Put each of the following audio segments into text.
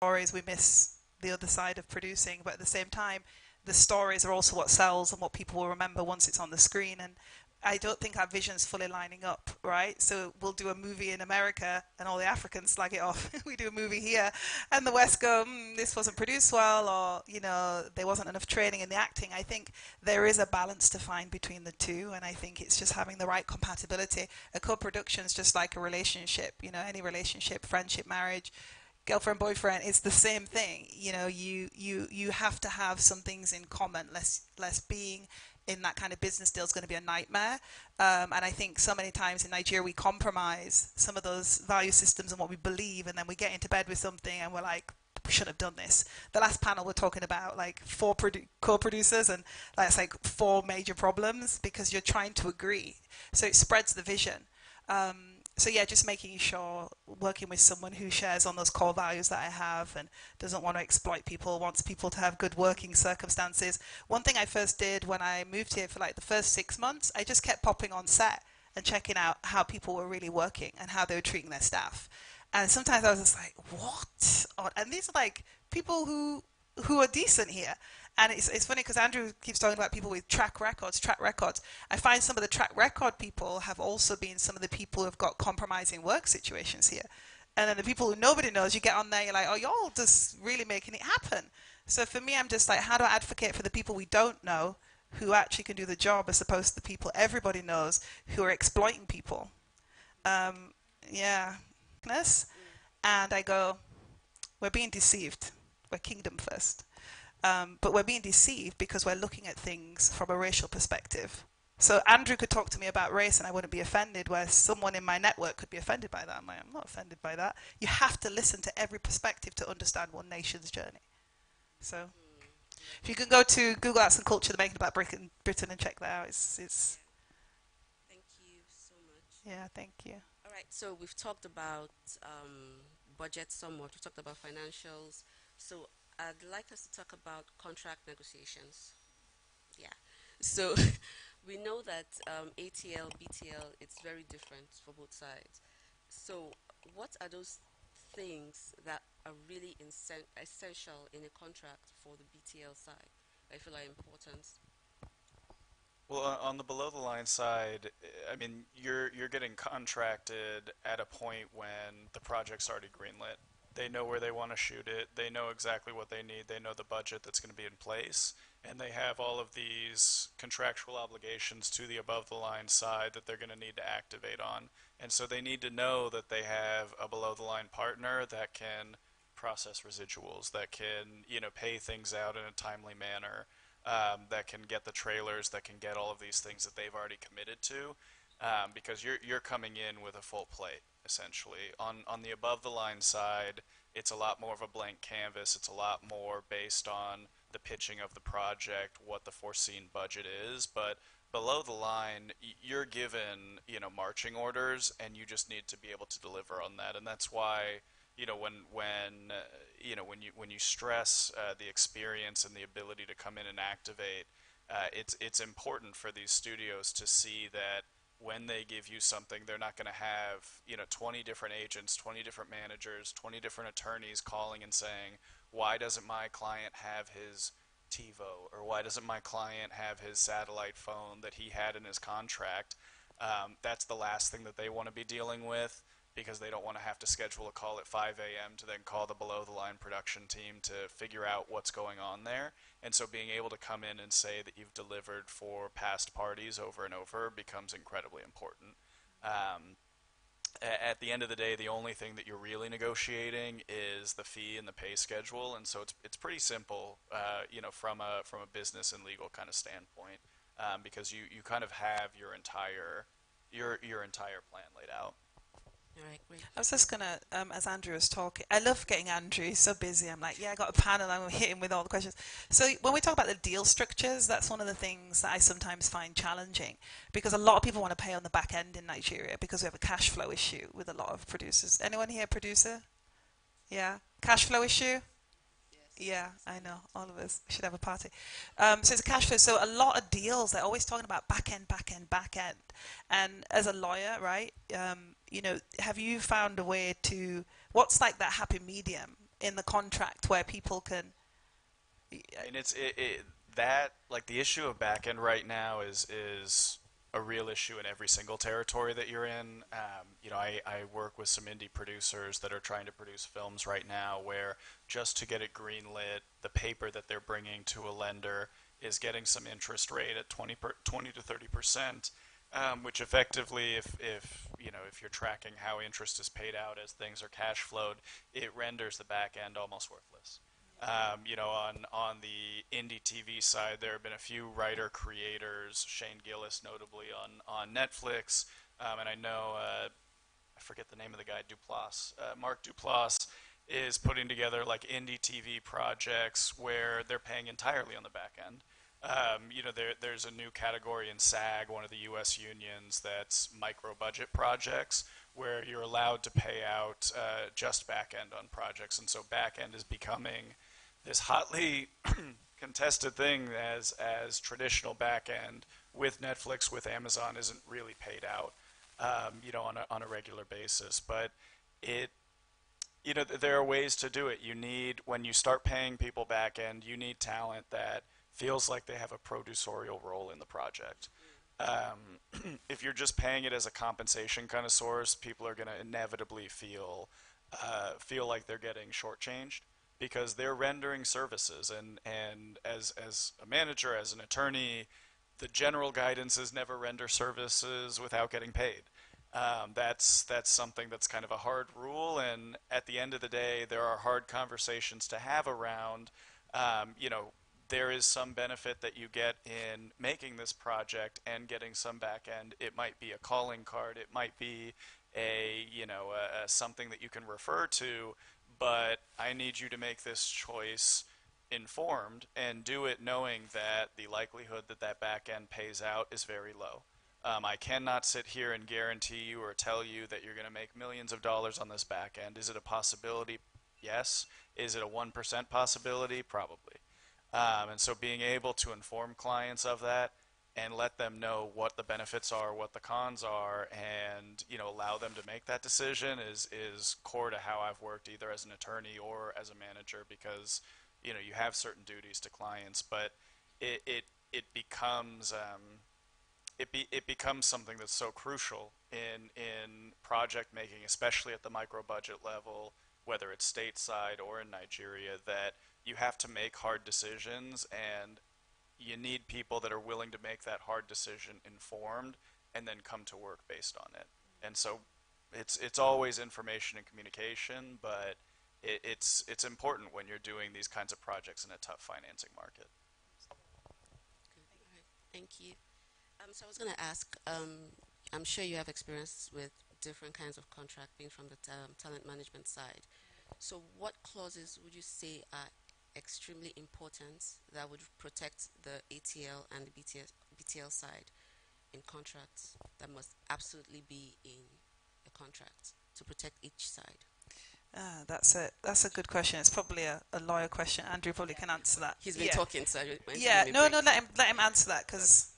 stories, we miss the other side of producing. But at the same time, the stories are also what sells and what people will remember once it's on the screen. And I don't think our vision's fully lining up, right? So we'll do a movie in America and all the Africans slag it off. We do a movie here and the West go, this wasn't produced well, or, there wasn't enough training in the acting. I think there is a balance to find between the two, and I think it's just having the right compatibility. A co-production is just like a relationship, any relationship, friendship, marriage, girlfriend, boyfriend, it's the same thing. You have to have some things in common. Less being in that kind of business deal is going to be a nightmare. And I think so many times in Nigeria we compromise some of those value systems and what we believe, and then we get into bed with something and we're like, we should have done this. The last panel we're talking about like four co-producers, and that's like four major problems because you're trying to agree. So it spreads the vision. So yeah, just making sure, working with someone who shares on those core values that I have and doesn't want to exploit people, wants people to have good working circumstances. One thing I first did when I moved here for like the first 6 months, I just kept popping on set and checking out how people were really working and how they were treating their staff. And sometimes I was just like, what? And these are like people who are decent here. And it's funny because Andrew keeps talking about people with track records. I find some of the track record people have also been some of the people who've got compromising work situations here. And then the people who nobody knows, you get on there, you're like, oh, y'all just really making it happen. So for me, I'm just like, how do I advocate for the people we don't know who actually can do the job as opposed to the people everybody knows who are exploiting people? Yeah. And I go, we're being deceived. We're kingdom first. But we're being deceived because we're looking at things from a racial perspective. So Andrew could talk to me about race and I wouldn't be offended, where someone in my network could be offended by that. I'm like, I'm not offended by that. You have to listen to every perspective to understand one nation's journey. So if you can go to Google Arts and Culture, the making about Britain and check that out. It's Thank you so much. yeah, thank you. All right, so we've talked about budget somewhat. We've talked about financials. So I'd like us to talk about contract negotiations. Yeah. So we know that ATL, BTL, it's very different for both sides. So what are those things that are really essential in a contract for the BTL side? I feel are important. Well, on the below the line side, I mean, you're getting contracted at a point when the project's already greenlit. They know where they want to shoot it. They know exactly what they need. They know the budget that's going to be in place, and they have all of these contractual obligations to the above the line side that they're going to need to activate on. And so they need to know that they have a below the line partner that can process residuals, that can, pay things out in a timely manner, that can get the trailers, that can get all of these things that they've already committed to, because you're coming in with a full plate essentially. On the above the line side, it's a lot more of a blank canvas. It's a lot more based on the pitching of the project, what the foreseen budget is, but below the line, you're given, marching orders, and you just need to be able to deliver on that. And that's why, when you stress the experience and the ability to come in and activate, it's important for these studios to see that when they give you something, they're not going to have 20 different agents, 20 different managers, 20 different attorneys calling and saying, why doesn't my client have his TiVo, or why doesn't my client have his satellite phone that he had in his contract? That's the last thing that they want to be dealing with, because they don't want to have to schedule a call at 5 a.m. to then call the below the line production team to figure out what's going on there. And so being able to come in and say that you've delivered for past parties over and over becomes incredibly important. At the end of the day, the only thing that you're really negotiating is the fee and the pay schedule, and so it's pretty simple, from a business and legal kind of standpoint, because you kind of have your entire plan laid out. All right, great. I was just gonna, as Andrew was talking, I love getting Andrew. He's so busy. I'm like, yeah, I got a panel. I'm hit him with all the questions. So when we talk about the deal structures, that's one of the things that I sometimes find challenging, because a lot of people want to pay on the back end in Nigeria because we have a cash flow issue with a lot of producers. Anyone here producer? Yeah, cash flow issue. Yeah, I know. All of us should have a party. So it's a cash flow. So a lot of deals, they're always talking about back end, back end, back end. And as a lawyer, right, have you found a way to, what's like that happy medium in the contract where people can. And that like the issue of back end right now is a real issue in every single territory that you're in. I work with some indie producers that are trying to produce films right now where just to get it greenlit, the paper that they're bringing to a lender is getting some interest rate at 20 to 30%, which effectively, if you're tracking how interest is paid out as things are cash flowed, it renders the back end almost worthless. On the indie TV side, there have been a few writer creators, Shane Gillis notably on Netflix, and I know I forget the name of the guy, Duplass, Mark Duplass is putting together like indie TV projects where they're paying entirely on the back end. There's a new category in SAG, one of the U.S. unions, that's micro budget projects, where you're allowed to pay out just back end on projects, and so back end is becoming this hotly contested thing as traditional back end with Netflix, with Amazon, isn't really paid out, on a regular basis. But there are ways to do it. When you start paying people back end, you need talent that feels like they have a producerial role in the project. If you're just paying it as a compensation kind of source, people are going to inevitably feel like they're getting shortchanged because they're rendering services. And as a manager, as an attorney, the general guidance is never render services without getting paid. That's something that's kind of a hard rule, and at the end of the day, there are hard conversations to have around, there is some benefit that you get in making this project and getting some back end. It might be a calling card, it might be something that you can refer to, but I need you to make this choice informed and do it knowing that the likelihood that that back end pays out is very low. I cannot sit here and guarantee you or tell you that you're going to make millions of dollars on this back end. Is it a possibility? Yes. Is it a 1% possibility? Probably. And so being able to inform clients of that and let them know what the benefits are, what the cons are, and allow them to make that decision is core to how I've worked either as an attorney or as a manager, because you have certain duties to clients, but it becomes it becomes something that's so crucial in project making, especially at the micro budget level, whether it's stateside or in Nigeria, that you have to make hard decisions, and you need people that are willing to make that hard decision informed and then come to work based on it. And so it's always information and communication, but it's important when you're doing these kinds of projects in a tough financing market. Good. All right. Thank you. So I was going to ask, I'm sure you have experience with different kinds of contract being from the talent management side. So what clauses would you say are extremely important that would protect the ATL and the BTL side in contracts that must absolutely be in a contract to protect each side? That's a good question. It's probably a lawyer question. Andrew probably can answer that. He's been talking, so I went Yeah, to no, break. let him answer that, because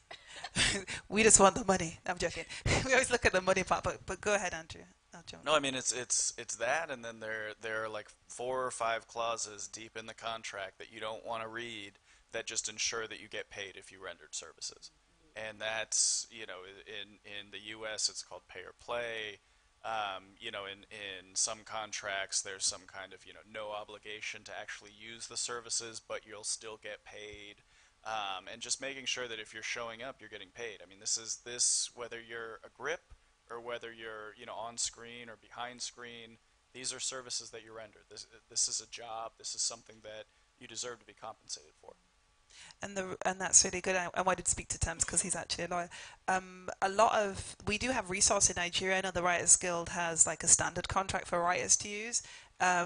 we just want the money. I'm joking. We always look at the money part, but go ahead, Andrew. I'll jump. No, I mean it's that, and then there are like 4 or 5 clauses deep in the contract that you don't want to read that just ensure that you get paid if you rendered services, and that's in the U.S. it's called pay or play. In some contracts there's some kind of no obligation to actually use the services, but you'll still get paid. And just making sure that if you're showing up, you're getting paid. I mean, this whether you're a grip or whether you're on screen or behind screen, these are services that you render. This is a job. This is something that you deserve to be compensated for. And that's really good. I wanted to speak to Thames because he's actually a lawyer. We do have resource in Nigeria. I know the Writers Guild has like a standard contract for writers to use.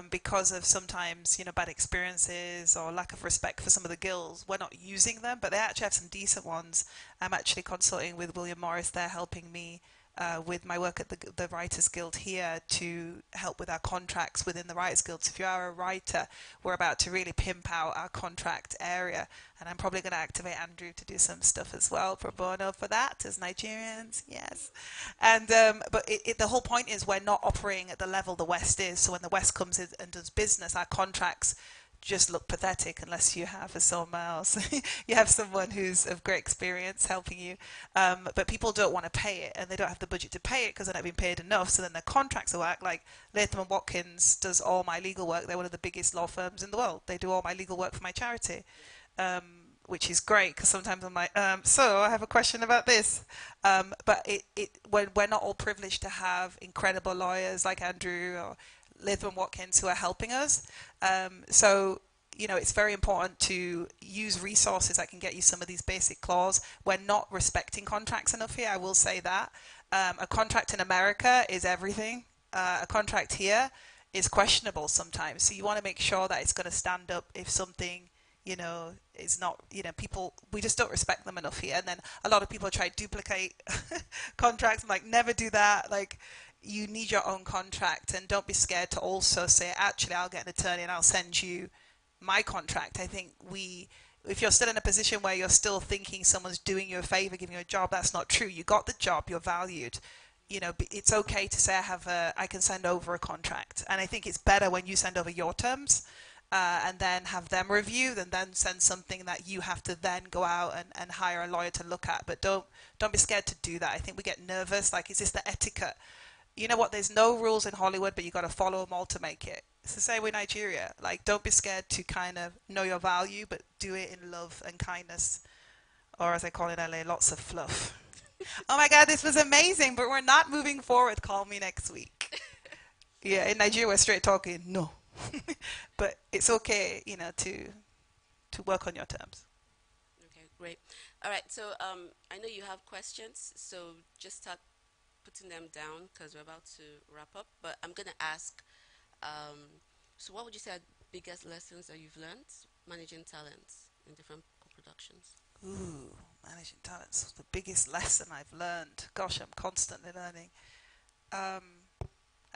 Because of sometimes bad experiences or lack of respect for some of the guilds, we're not using them, but they actually have some decent ones. I'm actually consulting with William Morris. They're helping me with my work at the Writers Guild here to help with our contracts within the Writers Guild. So if you are a writer, we're about to really pimp out our contract area, and I'm probably going to activate Andrew to do some stuff as well pro bono for that as Nigerians. Yes, and but the whole point is we're not operating at the level the West is. So when the West comes in and does business, our contracts just look pathetic unless you have a someone else. You have someone who's of great experience helping you. But people don't want to pay it, and they don't have the budget to pay it because they're not being paid enough. So then their contracts will act like Latham and Watkins does all my legal work. They're one of the biggest law firms in the world. They do all my legal work for my charity, which is great because sometimes I'm like, so I have a question about this. But when we're not all privileged to have incredible lawyers like Andrew or Latham and Watkins who are helping us. So, you know, it's very important to use resources that can get you some of these basic clause. We're not respecting contracts enough here, I will say that. A contract in America is everything. A contract here is questionable sometimes. So you want to make sure that it's going to stand up if something, you know, is not, you know, people, we just don't respect them enough here. And then a lot of people try to duplicate contracts. I'm like, never do that. Like, you need your own contract, and don't be scared to also say, actually, I'll get an attorney and I'll send you my contract. I think if you're still in a position where you're still thinking someone's doing you a favor, giving you a job, that's not true. You got the job, you're valued. You know, it's okay to say I can send over a contract. And I think it's better when you send over your terms and then have them review, and then send something that you have to then go out and hire a lawyer to look at. But don't be scared to do that. I think we get nervous, like, is this the etiquette? You know what? There's no rules in Hollywood, but you got to follow them all to make it. It's the same with Nigeria. Like, don't be scared to kind of know your value, but do it in love and kindness, or as I call it in LA, lots of fluff. Oh my God, this was amazing, but we're not moving forward. Call me next week. Yeah, in Nigeria, we're straight talking. No, but it's okay, you know, to work on your terms. Okay, great. All right, so I know you have questions, so just start putting them down because we're about to wrap up. But I'm going to ask, so what would you say are biggest lessons that you've learned managing talents in different co-productions? Ooh, managing talents. The biggest lesson I've learned. Gosh, I'm constantly learning.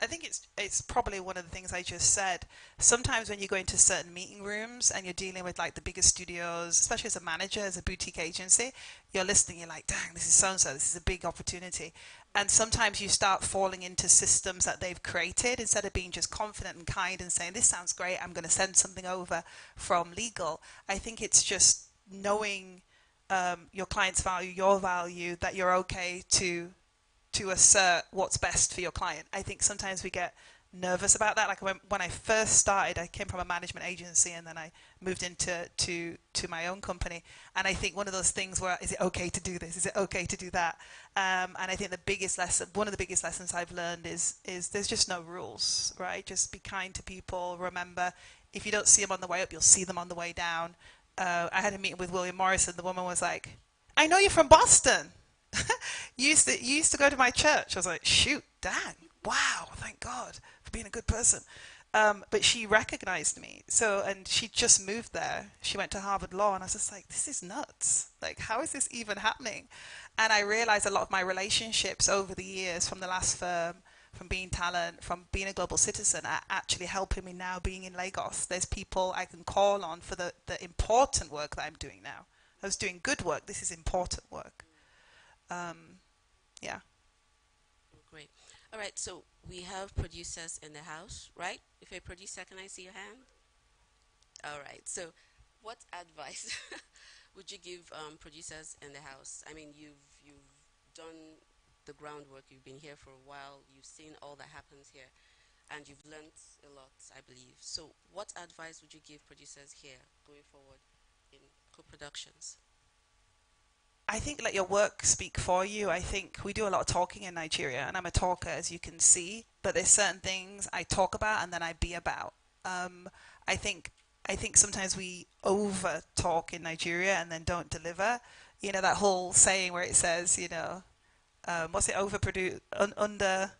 I think it's probably one of the things I just said. Sometimes when you go into certain meeting rooms and you're dealing with like the bigger studios, especially as a manager, as a boutique agency, you're listening, you're like, dang, this is so-and-so, this is a big opportunity. And sometimes you start falling into systems that they've created instead of being just confident and kind and saying, this sounds great, I'm going to send something over from legal. I think it's just knowing your client's value, your value, that you're okay to assert what's best for your client. I think sometimes we get nervous about that. Like when I first started, I came from a management agency and then I moved into to my own company. And I think one of those things where, is it okay to do this? Is it okay to do that? And I think one of the biggest lessons I've learned is there's just no rules, right? Just be kind to people. Remember, if you don't see them on the way up, you'll see them on the way down. I had a meeting with William Morrison. The woman was like, I know you're from Boston. you used to go to my church. I was like, shoot, dang, wow, thank God for being a good person. But she recognized me. So, and she just moved there. She went to Harvard Law, and I was just like, this is nuts. Like, how is this even happening? And I realized a lot of my relationships over the years from the last firm, from being talent, from being a global citizen, are actually helping me now being in Lagos. There's people I can call on for the important work that I'm doing now. I was doing good work. This is important work. Yeah. Great. All right, so we have producers in the house, right? If you're a producer, can I see your hand? All right, so what advice would you give producers in the house? I mean, you've done the groundwork, you've been here for a while, you've seen all that happens here, and you've learned a lot, I believe. So what advice would you give producers here going forward in co-productions? I think let your work speak for you. I think we do a lot of talking in Nigeria, and I'm a talker, as you can see. But there's certain things I talk about and then I be about. I think sometimes we over talk in Nigeria and then don't deliver. You know that whole saying where it says, you know, what's it? Overproduce, under.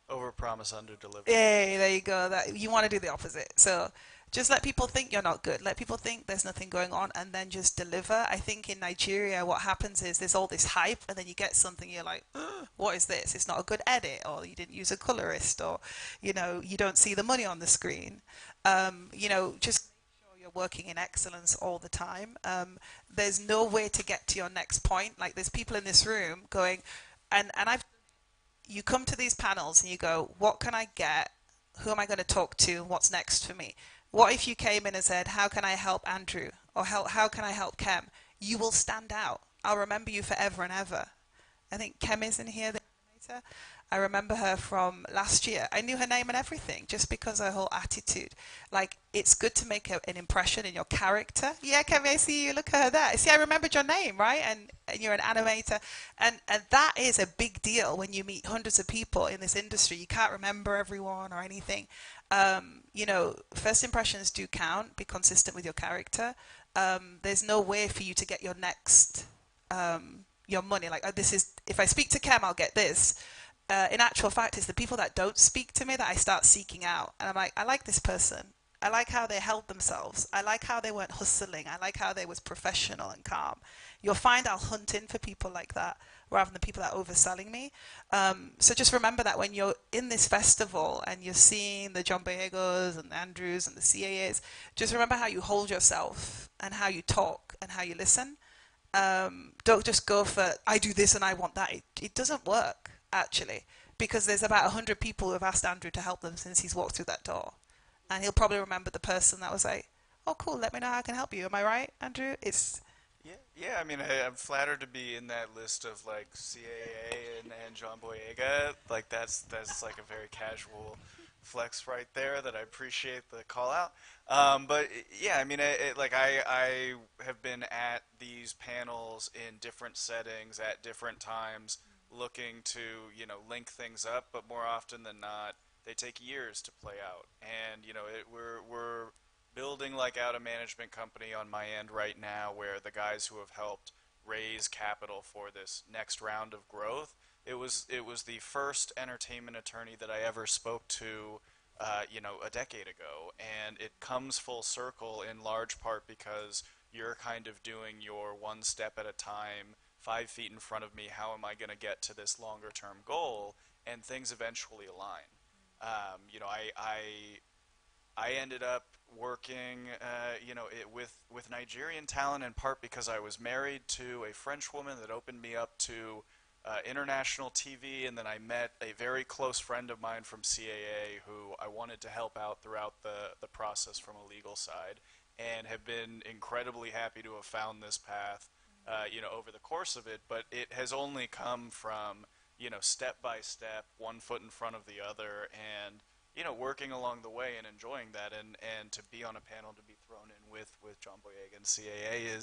Overpromise, underdeliver. Hey, there you go. That you want to do the opposite. So Just let people think you're not good. Let people think there's nothing going on and then just deliver. I think in Nigeria, what happens is there's all this hype and then you get something, you're like, "Ugh, what is this? It's not a good edit, or you didn't use a colorist, or, you don't see the money on the screen. Just make sure you're working in excellence all the time. There's no way to get to your next point. Like there's people in this room going, and you come to these panels and you go, what can I get? Who am I going to talk to? What's next for me? What if you came in and said, how can I help Andrew? Or how can I help Kem? You will stand out. I'll remember you forever and ever. I think Kem is in here, the animator. I remember her from last year. I knew her name and everything just because her whole attitude. Like, it's good to make an impression in your character. Yeah, Kem, I see you. Look at her there. See, I remembered your name, right? And you're an animator. And that is a big deal when you meet hundreds of people in this industry. You can't remember everyone or anything. First impressions do count. Be consistent with your character. There's no way for you to get your next your money. Like, this is, if I speak to Kem, I'll get this. In actual fact, it's the people that don't speak to me that I start seeking out. And I'm like, I like this person. I like how they held themselves. I like how they weren't hustling. I like how they was professional and calm. You'll find I'll hunt in for people like that rather than people that are overselling me. So just remember that when you're in this festival and you're seeing the John Boyegos and the Andrews and the CAAs, just remember how you hold yourself and how you talk and how you listen. Don't just go for, I do this and I want that. It doesn't work, actually, because there's about 100 people who have asked Andrew to help them since he's walked through that door. And he'll probably remember the person that was like, oh, cool, let me know how I can help you. Am I right, Andrew? Yeah, yeah. I mean, I'm flattered to be in that list of like CAA and John Boyega. Like that's like a very casual flex right there that I appreciate the call out. But yeah, I mean, I have been at these panels in different settings at different times, looking to link things up. But more often than not, they take years to play out, and we're building like out a management company on my end right now where the guys who have helped raise capital for this next round of growth, it was the first entertainment attorney that I ever spoke to a decade ago, and it comes full circle in large part because you're kind of doing your one step at a time, 5 feet in front of me, how am I going to get to this longer term goal, and things eventually align. I ended up working, with Nigerian talent in part because I was married to a French woman that opened me up to international TV, and then I met a very close friend of mine from CAA who I wanted to help out throughout the process from a legal side, and have been incredibly happy to have found this path, over the course of it. But it has only come from, step by step, one foot in front of the other, and working along the way and enjoying that, and to be on a panel, to be thrown in with John Boyega and CAA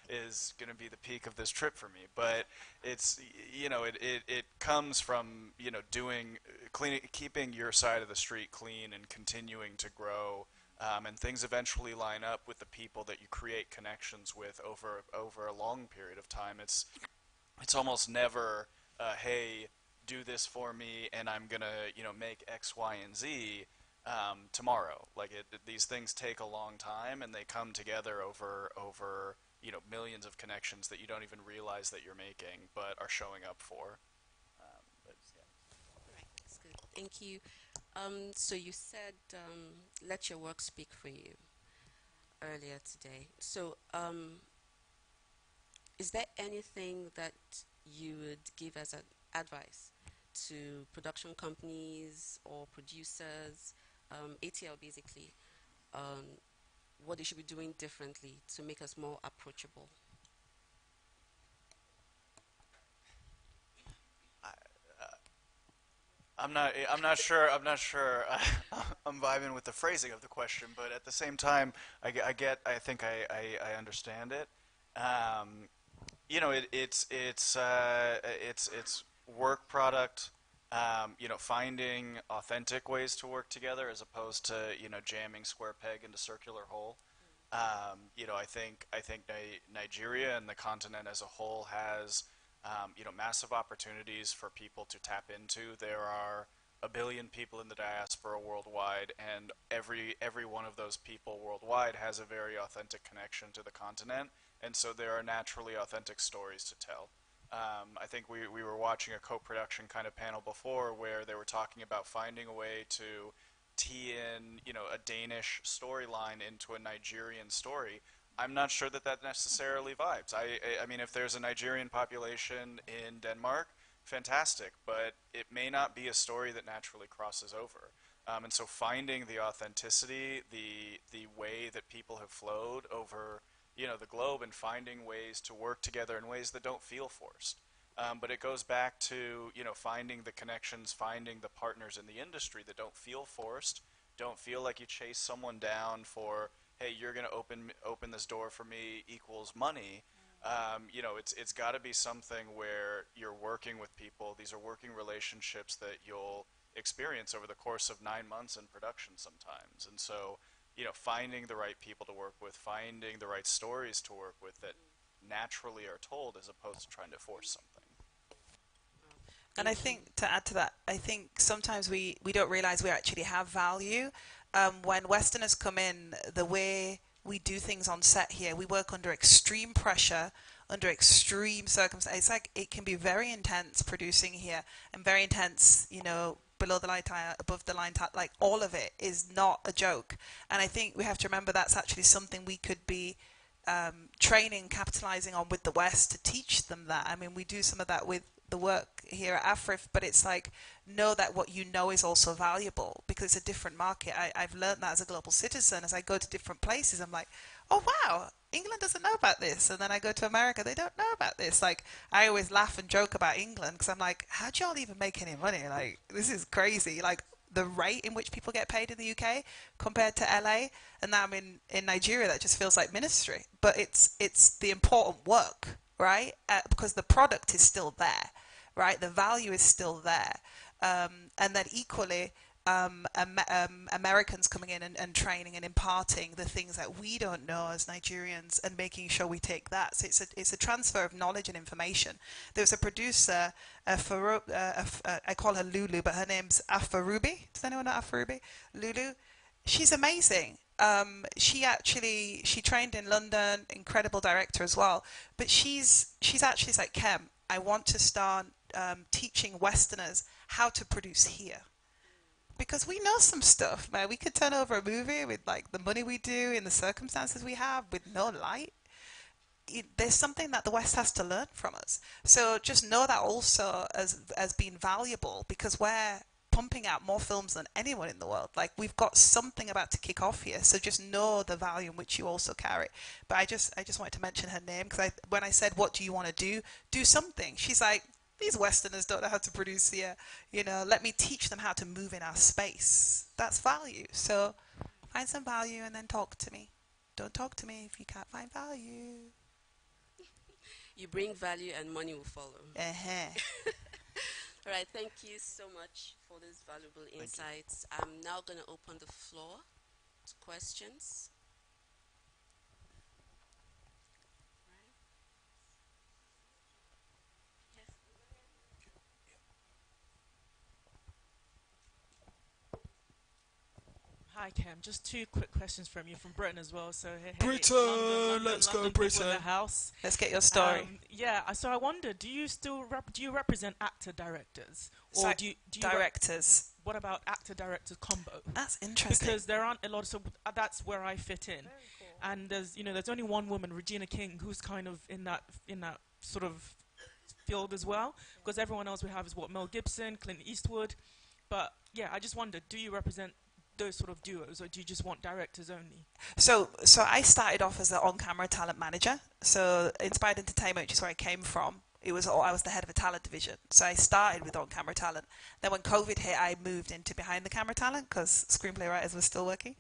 is going to be the peak of this trip for me. But it's it comes from doing cleaning, keeping your side of the street clean, and continuing to grow. And things eventually line up with the people that you create connections with over a long period of time. It's almost never, hey, do this for me, and I'm gonna, make X, Y, and Z tomorrow. Like these things take a long time, and they come together over millions of connections that you don't even realize that you're making, but are showing up for. But yeah. Right, that's good. Thank you. So you said let your work speak for you earlier today. So is there anything that you would give as an advice to production companies or producers, ATL basically, on what they should be doing differently to make us more approachable? I, I'm not sure. I'm not sure. I'm vibing with the phrasing of the question, but at the same time, I think I understand it. Um, it's work product. Finding authentic ways to work together as opposed to jamming square peg into circular hole. I think Nigeria and the continent as a whole has massive opportunities for people to tap into. There are a billion people in the diaspora worldwide, and every one of those people worldwide has a very authentic connection to the continent, and so there are naturally authentic stories to tell. I think we were watching a co-production kind of panel before where they were talking about finding a way to tee in, a Danish storyline into a Nigerian story. I'm not sure that that necessarily vibes. I mean, if there's a Nigerian population in Denmark, fantastic, but it may not be a story that naturally crosses over. And so finding the authenticity, the way that people have flowed over, the globe, and finding ways to work together in ways that don't feel forced. But it goes back to, finding the connections, finding the partners in the industry that don't feel forced, don't feel like you chase someone down for, hey, you're going to open this door for me equals money. It's got to be something where you're working with people. These are working relationships that you'll experience over the course of 9 months in production sometimes. And so, finding the right people to work with, finding the right stories to work with that naturally are told as opposed to trying to force something. And I think to add to that, I think sometimes we don't realize we actually have value. When Westerners come in, the way we do things on set here, we work under extreme pressure, under extreme circumstances. It's like it can be very intense producing here, and very intense, below the line, above the line, like all of it is not a joke. And I think we have to remember that's actually something we could be training, capitalizing on with the West to teach them that. I mean, we do some of that with the work here at Afriff, but it's like, know that what you know is also valuable because it's a different market. I've learned that as a global citizen. As I go to different places, I'm like, oh wow, England doesn't know about this. And then I go to America, they don't know about this. Like, I always laugh and joke about England because I'm like, how do y'all even make any money? Like, this is crazy. Like, the rate in which people get paid in the UK compared to LA, and now I'm in Nigeria, that just feels like ministry. But it's the important work, right? Because the product is still there, right? The value is still there. And then equally, Americans coming in and training and imparting the things that we don't know as Nigerians and making sure we take that. So it's a transfer of knowledge and information. There was a producer, I call her Lulu, but her name's Afarubi. Does anyone know Afarubi? Lulu. She's amazing. She trained in London, incredible director as well. But she's actually like, Kem, I want to start teaching Westerners how to produce here. Because we know some stuff, man. We could turn over a movie with like the money we do in the circumstances we have with no light. There's something that the West has to learn from us. So just know that also as being valuable, because we're pumping out more films than anyone in the world. Like, we've got something about to kick off here. So just know the value in which you also carry. But I just wanted to mention her name because when I said, what do you want to do something. She's like, these Westerners don't know how to produce here. Let me teach them how to move in our space. That's value. So find some value and then talk to me. Don't talk to me if you can't find value. You bring value and money will follow. Uh-huh. All right, thank you so much for these valuable insights. I'm now going to open the floor to questions. Hi Cam, just two quick questions from you from Britain as well. So hey, Britain, let's go London Britain. In the house. Let's get your story. So I wonder, do you still do you represent actor directors, or So do you directors? what about actor director combo? That's interesting. Because there aren't a lot, so that's where I fit in. Cool. And there's only one woman, Regina King, who's kind of in that sort of field as well. Because everyone else we have is Mel Gibson, Clint Eastwood. But yeah, I just wondered, do you represent those sort of duos, or do you just want directors only? So I started off as an on-camera talent manager. So Inspired Entertainment, which is where I came from, I was the head of a talent division. So I started with on-camera talent. Then when COVID hit, I moved into behind-the-camera talent because screenplay writers were still working.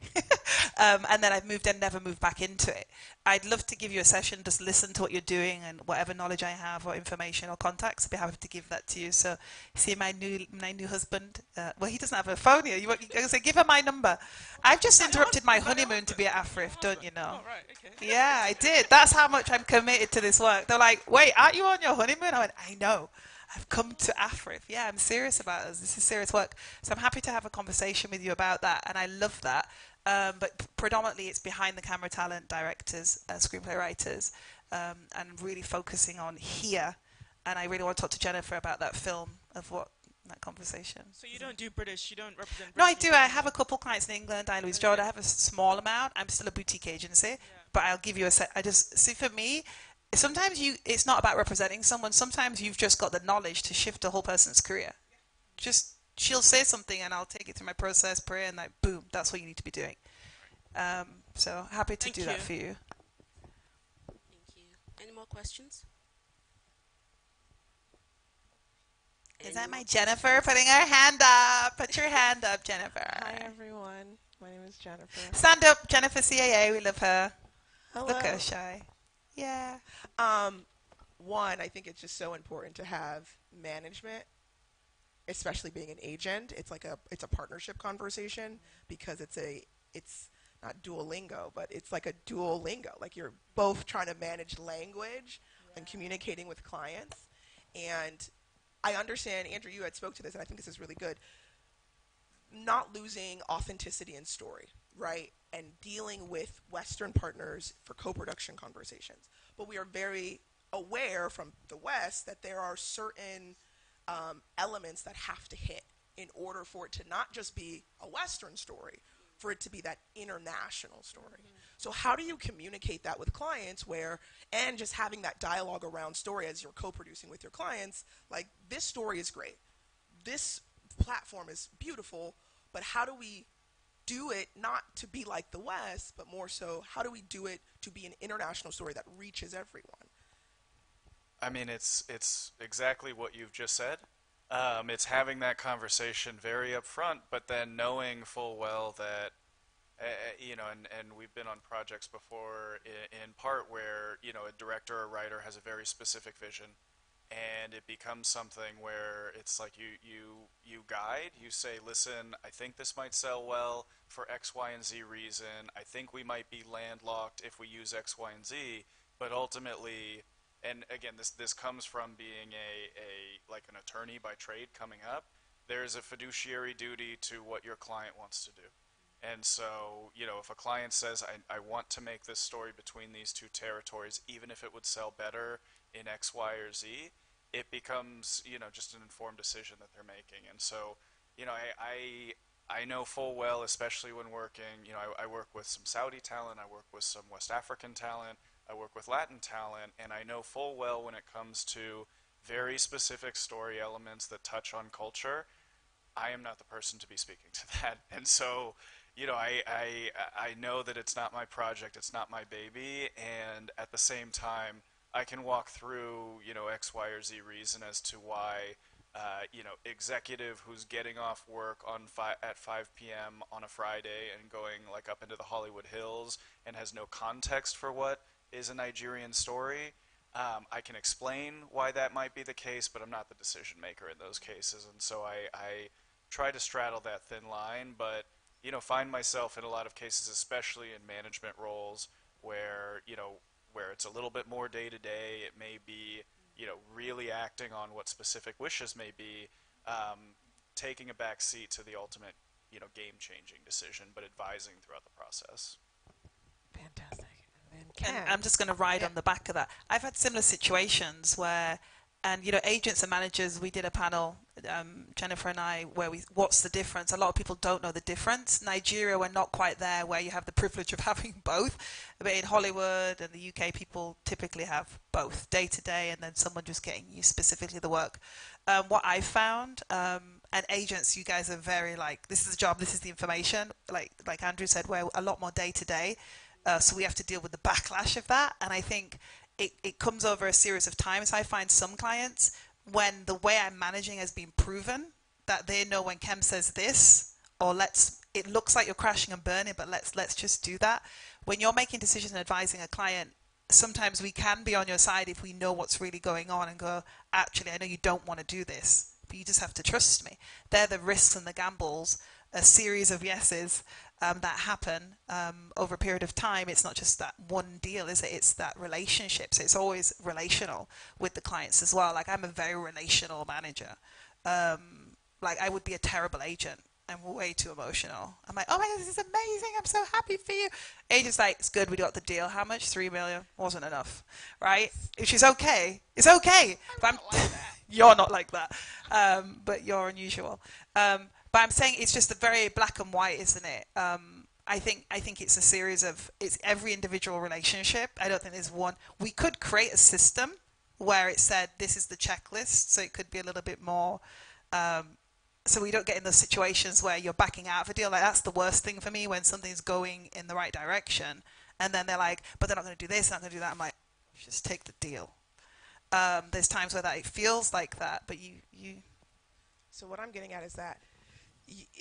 And then I've never moved back into it. I'd love to give you a session, just listen to what you're doing and whatever knowledge I have or information or contacts, I'd be happy to give that to you. So see my new husband. Well, he doesn't have a phone here. You're going to say, give her my number. I've just interrupted my honeymoon to be at Afriff, don't you know? Oh, right, okay. Yeah, I did. That's how much I'm committed to this work. They're like, wait, aren't you on your honeymoon? I went, I know. I've come to Afriff. Yeah, I'm serious about this. This is serious work. So I'm happy to have a conversation with you about that, and I love that. But predominantly, it's behind the camera talent, directors, screenplay writers, and really focusing on here. And I really want to talk to Jennifer about that film of what that conversation. So you don't do British, you don't represent No, I British do. I have a couple clients in England. I Louise Jordan. I have a small amount. I'm still a boutique agency, but I'll give you a set. I just see for me, sometimes it's not about representing someone. Sometimes you've just got the knowledge to shift a whole person's career. Just she'll say something and I'll take it through my process, pray, and like boom, that's what you need to be doing. So happy to do that for you. Thank you. Any more questions? Is that my Jennifer putting her hand up? Put your hand up, Jennifer. Hi, everyone. My name is Jennifer. Stand up, Jennifer CAA. We love her. Hello. Look at her shy. Yeah. One, I think it's just so important to have management, especially being an agent. It's a partnership conversation because it's not Duolingo, but it's like a dual lingo. Like you're both trying to manage language and communicating with clients. And I understand, Andrew, you had spoke to this, and I think this is really good. Not losing authenticity in story, right? And dealing with Western partners for co-production conversations. But we are very aware from the West that there are certain elements that have to hit in order for it to not just be a Western story, for it to be that international story. So how do you communicate that with clients and just having that dialogue around story as you're co-producing with your clients, like this story is great, this platform is beautiful, but how do we do it not to be like the West, but more so how do we do it to be an international story that reaches everyone? I mean, it's exactly what you've just said. It's having that conversation very upfront, but then knowing full well that, and we've been on projects before in part where, a director or writer has a very specific vision, and it becomes something where it's like you guide, you say, listen, I think this might sell well for X, Y, and Z reason. I think we might be landlocked if we use X, Y, and Z, but ultimately. And again, this comes from being like an attorney by trade coming up. There's a fiduciary duty to what your client wants to do. And so, if a client says, I want to make this story between these two territories, even if it would sell better in X, Y, or Z, it becomes, just an informed decision that they're making. And so, I know full well, especially when working, I work with some Saudi talent, I work with some West African talent, I work with Latin talent, and I know full well when it comes to very specific story elements that touch on culture, I am not the person to be speaking to that. And so, I know that it's not my project, it's not my baby, and at the same time, I can walk through, X, Y, or Z reason as to why, executive who's getting off work at 5 p.m. on a Friday and going like up into the Hollywood Hills and has no context for what is a Nigerian story. I can explain why that might be the case, but I'm not the decision maker in those cases, and so I try to straddle that thin line, but find myself in a lot of cases, especially in management roles, where where it's a little bit more day to day. It may be really acting on what specific wishes may be, taking a back seat to the ultimate game changing decision, but advising throughout the process. Fantastic. And I'm just going to ride on the back of that. I've had similar situations where, and agents and managers, we did a panel, Jennifer and I, where what's the difference? A lot of people don't know the difference. Nigeria, we're not quite there where you have the privilege of having both. But in Hollywood and the UK, people typically have both, day to day, and then someone just getting you specifically the work. What I found, and agents, you guys are very this is the job, this is the information. Like Andrew said, we're a lot more day to day. So we have to deal with the backlash of that. And I think it comes over a series of times. I find some clients, when the way I'm managing has been proven, that they know when Kem says this, or it looks like you're crashing and burning, but let's just do that. When you're making decisions and advising a client, sometimes we can be on your side if we know what's really going on and go, actually, I know you don't want to do this, but you just have to trust me. They're the risks and the gambles, a series of yeses, that happen over a period of time. It's not just that one deal, is it? It's that relationship. So it's always relational with the clients as well. Like I'm a very relational manager. Like I would be a terrible agent. I'm way too emotional. I'm like, oh my God, this is amazing. I'm so happy for you. Agent's like, it's good. We got the deal. How much? 3 million. Wasn't enough. Right? Which is okay. It's okay. But you're not like that. But you're unusual. But I'm saying it's just a very black and white, isn't it? I think it's a series of, it's every individual relationship. I don't think there's one. We could create a system where it said this is the checklist, so it could be a little bit more, so we don't get in those situations where you're backing out of a deal. Like that's the worst thing for me, when something's going in the right direction and then they're like, but they're not going to do this, they're not going to do that. I'm like, just take the deal. There's times where that it feels like that, but you. So what I'm getting at is that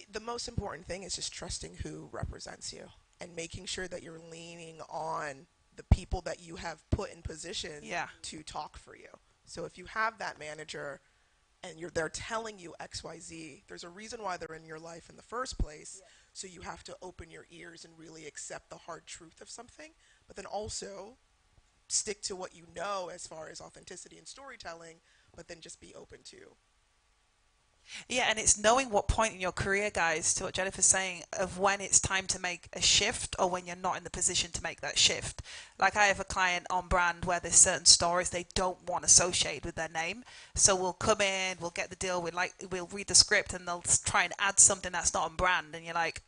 the most important thing is just trusting who represents you and making sure that you're leaning on the people that you have put in position Yeah. to talk for you. So if you have that manager and they're telling you XYZ, there's a reason why they're in your life in the first place. Yeah. So you have to open your ears and really accept the hard truth of something, but then also stick to what you know as far as authenticity and storytelling, but then just be open to. Yeah, and it's knowing what point in your career, guys, to what Jennifer's saying, of when it's time to make a shift or when you're not in the position to make that shift. Like I have a client on brand where there's certain stories they don't want associated with their name. So we'll come in, we'll get the deal, we'll read the script and they'll try and add something that's not on brand. And you're like,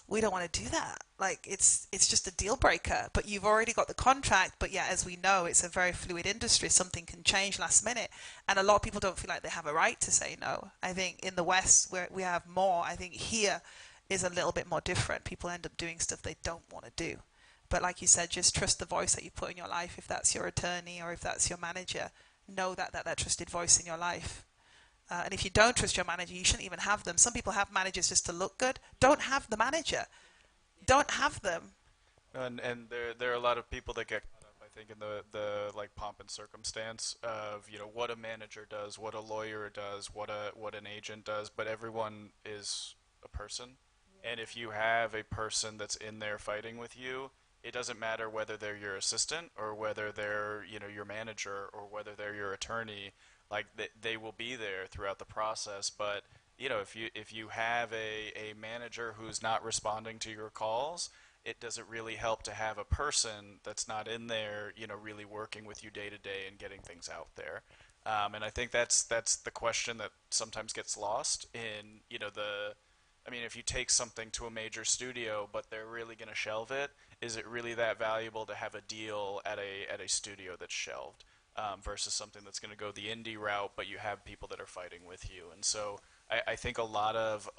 we don't want to do that. Like it's just a deal breaker, but you've already got the contract. But yeah, as we know, it's a very fluid industry. Something can change last minute. And a lot of people don't feel like they have a right to say no. I think in the West where we have more, I think here is a little bit more different. People end up doing stuff they don't want to do. But like you said, just trust the voice that you put in your life. If that's your attorney or if that's your manager, know that trusted voice in your life. And if you don't trust your manager, you shouldn't even have them. Some people have managers just to look good. Don't have the manager. Don't have them. And there are a lot of people that get caught up, I think, in the like pomp and circumstance of what a manager does, what a lawyer does, what an agent does, but everyone is a person. And if you have a person that's in there fighting with you, it doesn't matter whether they're your assistant or whether they're your manager or whether they're your attorney. Like they will be there throughout the process, but if you have a manager who's not responding to your calls, it doesn't really help to have a person that's not in there, really working with you day to day and getting things out there. And I think that's the question that sometimes gets lost in I mean, if you take something to a major studio, but they're really going to shelve it, is it really that valuable to have a deal at a studio that's shelved? Versus something that's going to go the indie route, but you have people that are fighting with you. And so I think a lot of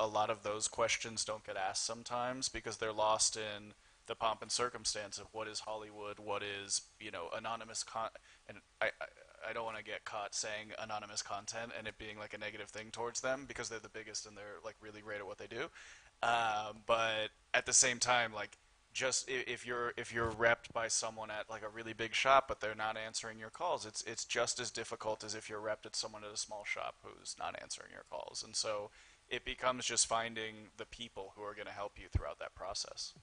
those questions don't get asked sometimes because they're lost in the pomp and circumstance of what is Hollywood, what is anonymous and I don't want to get caught saying anonymous content and it being like a negative thing towards them because they're the biggest and they're like really great at what they do. But at the same time, like, just if you're repped by someone at like a really big shop but they're not answering your calls, it's just as difficult as if you're repped at someone at a small shop who's not answering your calls. And so it becomes just finding the people who are going to help you throughout that process.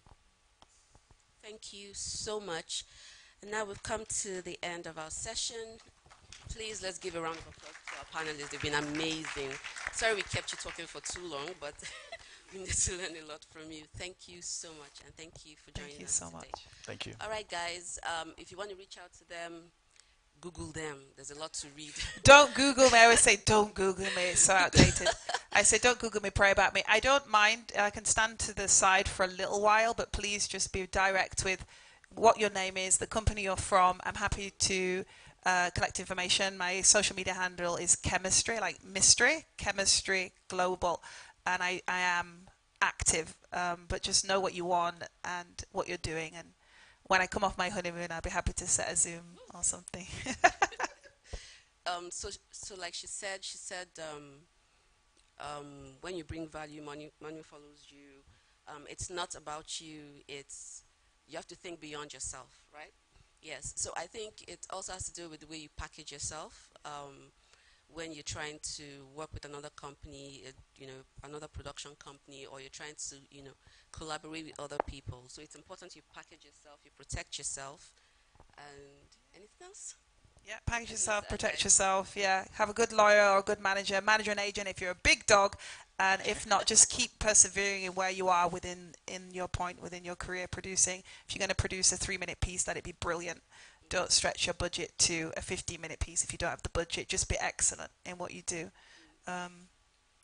Thank you so much. And now we've come to the end of our session. Please, let's give a round of applause to our panelists. They've been amazing. Sorry we kept you talking for too long, but we need to learn a lot from you. Thank you so much, and thank you for joining us today. Thank you so much. Thank you. All right, guys, if you want to reach out to them, Google them. There's a lot to read. Don't Google me. I always say, don't Google me. It's so outdated. I say, don't Google me, pray about me. I don't mind. I can stand to the side for a little while, but please just be direct with what your name is, the company you're from. I'm happy to collect information. My social media handle is chemistry, like mystery, chemistry global. And I am active, but just know what you want and what you're doing. And when I come off my honeymoon, I'll be happy to set a Zoom or something. So like she said, when you bring value, money follows you. It's not about you. You have to think beyond yourself, right? Yes. So I think it also has to do with the way you package yourself. when you're trying to work with another company, another production company, or you're trying to, collaborate with other people. So it's important you package yourself, you protect yourself, and anything else? Yeah, package Anything else yourself, to add, protect guys? yourself. Yeah, have a good lawyer or a good manager and agent if you're a big dog, and if not, just keep persevering in where you are within your point within your career producing. If you're going to produce a 3-minute piece, let it be brilliant. Don't stretch your budget to a 15-minute piece if you don't have the budget. Just be excellent in what you do.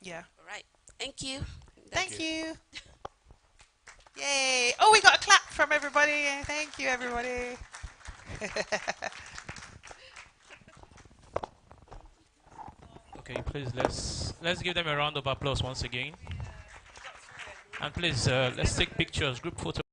Yeah. All right. Thank you. Thank Thank you. you. Yay! Oh, we got a clap from everybody. Thank you, everybody. Okay, please let's give them a round of applause once again. And please let's take pictures, group photo.